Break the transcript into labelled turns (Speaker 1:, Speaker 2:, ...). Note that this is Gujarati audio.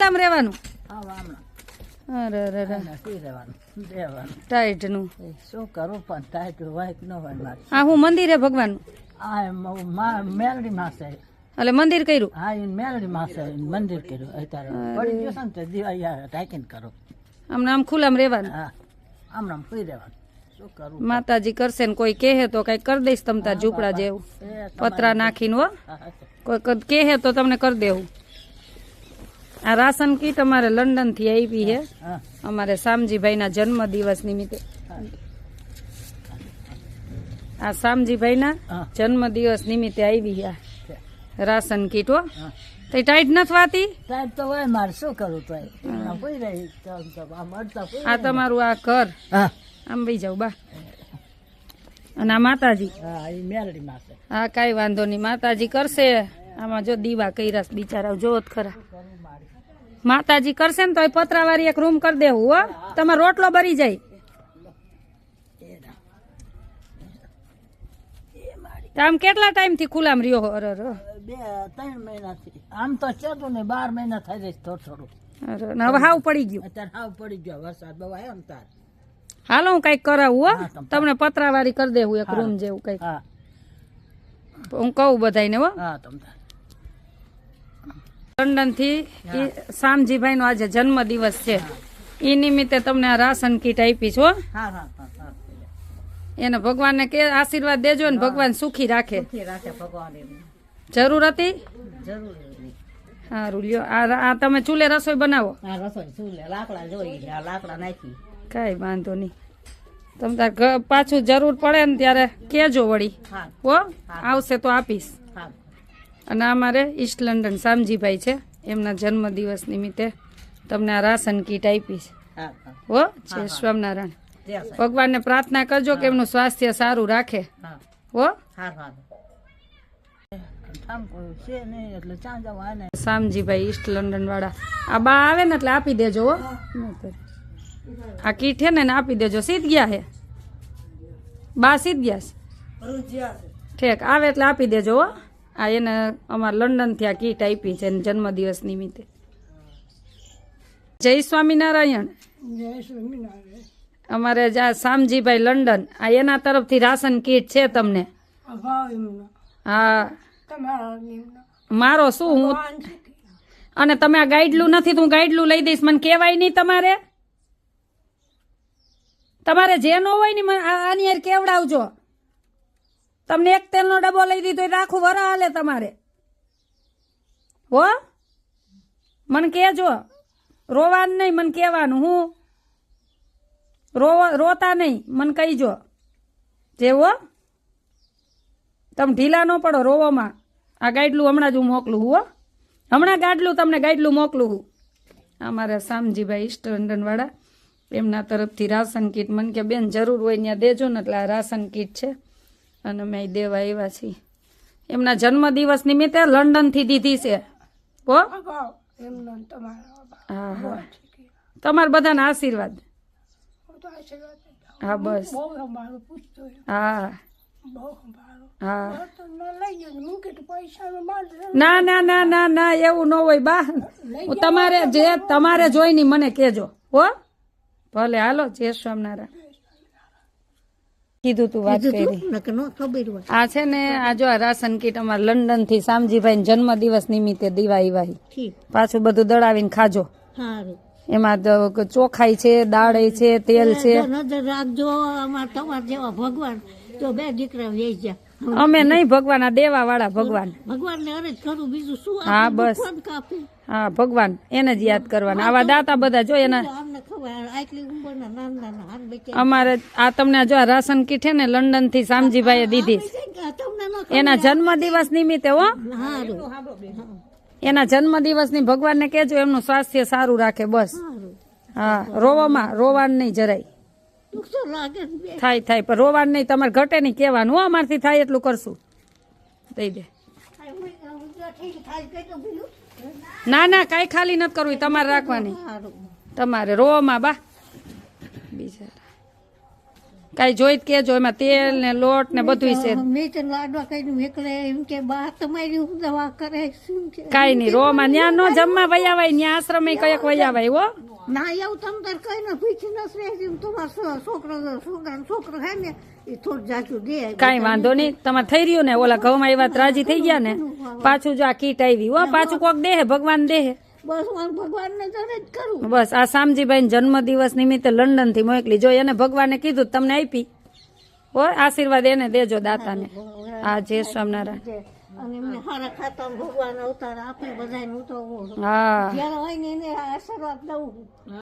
Speaker 1: આમ રહેવાનું
Speaker 2: હા
Speaker 1: અરે
Speaker 2: રહેવાનું દેવાનું
Speaker 1: ટાઈટ નું
Speaker 2: શું કરું પણ ટાઈટ હોય કે ન હોય મારે
Speaker 1: આ હું મંદિર હે ભગવાન
Speaker 2: આ મેલડી માં છે.
Speaker 1: એટલે મંદિર કર્યું
Speaker 2: હા એ મેલડી માં છે મંદિર કર્યું અત્યારે પડી ગયું છે ને તો દિવાળી ટાઈકીને કરો.
Speaker 1: આમને આમ ખુલ્લામ રહેવાનું.
Speaker 2: હા આમ પી રહેવાનું. શું કરું
Speaker 1: માતાજી કરશે ને કોઈ કહે તો કઈ કરી દઈશ તમ તાર ઝૂંપડા જેવું પતરા નાખીને હો કોઈ કહે તો તમને કરી દેવું. આ રાશન કીટ અમારે લંડન થી આવી છે અમારે શામજીભાઈ ના જન્મ દિવસ નિમિત્તે. આ શામજીભાઈ ના જન્મ દિવસ નિમિત્તે આવી છે રાશન કીટ. હો તો ટાઈટ નથી વાતી.
Speaker 2: ટાઈટ તો હોય મારે શું કરું તો
Speaker 1: આ તમારું આ ઘર આમ વહી જાવ બા. અને આ માતાજી
Speaker 2: મેલડી માં છે.
Speaker 1: હા કઈ વાંધો નહીં માતાજી કરશે. આમાં જો દીવા કર્યા બિચારા જોત ખરા. માતાજી કરશે ને તો પતરાવાળી એક રૂમ કરી દેવું. હો તમારો રોટલો બરી જાય. આમ કેટલા ટાઈમ થી ખુલ્લામ રહ્યો?
Speaker 2: 2-3 મહિનાથી. આમ તો ચેતું ને 12 મહિના થઈ જાય થોડું.
Speaker 1: હવે હાવ પડી ગયું.
Speaker 2: અત્યારે હાવ પડી ગયો વરસાદ બહુ આવ્યો ને તાર.
Speaker 1: હાલો હું કઈક કરાવું. હો તમને પતરાવાળી કરી દેવું એક રૂમ જેવું કઈક. હું કહું બધાને. હો લંડન થી શામજીભાઈ નો આજે જન્મ દિવસ છે એ નિમિત્તે તમને આ રાશન કીટ આપી છો. એને ભગવાનને કે આશીર્વાદ દેજો ને ભગવાન સુખી રાખે. જરૂર હતી. સારું લ્યો. આ તમે ચૂલે રસોઈ બનાવો. કઈ વાંધો નહીં. તમે તાર પાછું જરૂર પડે ને ત્યારે કેજો વળી. હો આવશે તો આપીશ. અને અમારે ઈસ્ટ લંડન શામજીભાઈ છે એમના જન્મ દિવસ નિમિત્તે તમને આ રાશન કીટ આપીશ. હો જય સ્વામિનારાયણ. ભગવાનને પ્રાર્થના કરજો કે એમનું સ્વાસ્થ્ય સારું રાખે. હો શામજીભાઈ ઈસ્ટ લંડન વાળા આ બા આવે ને એટલે આપી દેજો. હો આ કીટ છે ને આપી દેજો. સીધ ગયા હે બા? સીધ ગયા ઠેક. આવે એટલે આપી દેજો. હો આ એને અમારે લંડન થી આ કીટ આપી છે જન્મ દિવસ નિમિત્તે. જય સ્વામિનારાયણ. અમારે શામજીભાઈ લંડન આ એના તરફથી રાશન કીટ છે તમને. હા મારો શું હું અને તમે આ ગાઈડલું નથી તો હું ગાઈડલું લઈ દઈશ. મને કહેવાય નહીં તમારે. તમારે જે ન હોય ને આની યાર કેવડાવજો. તમને એક તેલનો ડબ્બો લઈ દીધો એટલે આખું વર હાલે તમારે. હો મને કહેજો. રોવાનું નહીં મને કહેવાનું. હું રોતા નહીં મને કહીજો. જેવો તમે ઢીલા ન પડો રોવામાં. આ ગાઈડલું હમણાં જ હું મોકલું. હો હમણાં તમને ગાઈડલું મોકલું હું. અમારે શામજીભાઈ ઈસ્ટ લંડન વાળા એમના તરફથી રાશન કીટ મને કે બેન જરૂર હોય ત્યાં દેજો ને. એટલે આ રાશન કીટ છે અને મેં દેવા આવ્યા છીએ. એમના જન્મ દિવસ નિમિત્તે લંડન થી દીધી છે. હો હા હા તમારા બધાના આશીર્વાદ. હા બસ હા હા. ના ના ના ના ના એવું ન હોય બા. તમારે જોઈને મને કેજો. હો ભલે હાલો. જય સ્વામિનારાયણ. કીધું તું વાત કરી. આ છે ને આ જો આ રાશન કીટ અમારે લંડન થી શામજીભાઈ જન્મ દિવસ નિમિત્તે દીવા આવ્યા. પાછું બધું દળાવીને ખાજો. એમાં ચોખાઈ છે, દાળ છે, તેલ છે.
Speaker 2: નજર રાખજો. તમારા જેવા ભગવાન તો 2 દીકરા વેઈ ગયા.
Speaker 1: અમે નહીં ભગવાન આ દેવા વાળા ભગવાન.
Speaker 2: ભગવાન ને અરજ કરું બીજું શું.
Speaker 1: હા બસ હા ભગવાન એને જ યાદ કરવાના. આવા દાતા બધા જો એના. અમારે આ તમને જો રાશન કીટ છે ને લંડન થી શામજીભાઈ દીધી એના જન્મ દિવસ નિમિત્તે. હો એના જન્મ દિવસ ની ભગવાન ને કેજો એમનું સ્વાસ્થ્ય સારું રાખે. બસ હા રોવાનું નહીં જરાય. થાય પણ રોવાનું નહીં. તમારે ઘટે નહીં કહેવાનું. હો અમારથી થાય એટલું કરશું. દઈ દે. ના ના કઈ ખાલી નથી કરવું. તમારે રાખવાની. તમારે રોવામાં બા બિચારા કાંઈ જોઈત કેજો, એમાં તેલ ને લોટ ને બધું છે.
Speaker 2: મેં તો લાડવા કઈ એકલે એમ કે બા તમારી હું દવા કરે શું કે
Speaker 1: કાંઈ નહીં, રોમાં ન્યા નો જમવા વૈયાવાય, ન્યા આશ્રમે કયક વૈયાવાય હો.
Speaker 2: ના એવું તમ તાર કઈ ને પૂછી નથી તમારો છોકરો હે ને એ થોડું જાચું દે.
Speaker 1: કાંઈ વાંધો નહીં, તમારે થઈ રહ્યું ને, ઓલા ઘઉંમાં એવા રાજી થઈ ગયા ને, પાછું જો આ કીટ આવી હો, પાછું કોક દેહે, ભગવાન દેહે.
Speaker 2: બસ હું ભગવાનને તને જ કરું.
Speaker 1: બસ આ શામજીભાઈ જન્મદિવસ નિમિત્તે લંડન થી મોકલી, જો એને ભગવાને કીધું તમને આપી હો, આશીર્વાદ એને દેજો દાતાને. આ જય સ્વામિનારાયણ.
Speaker 2: અને એમને સારા ખાતા ભગવાન અવતાર આપે બધાને. હું તો
Speaker 1: હા
Speaker 2: જયારે હોય ને એને આશીર્વાદ દઉં.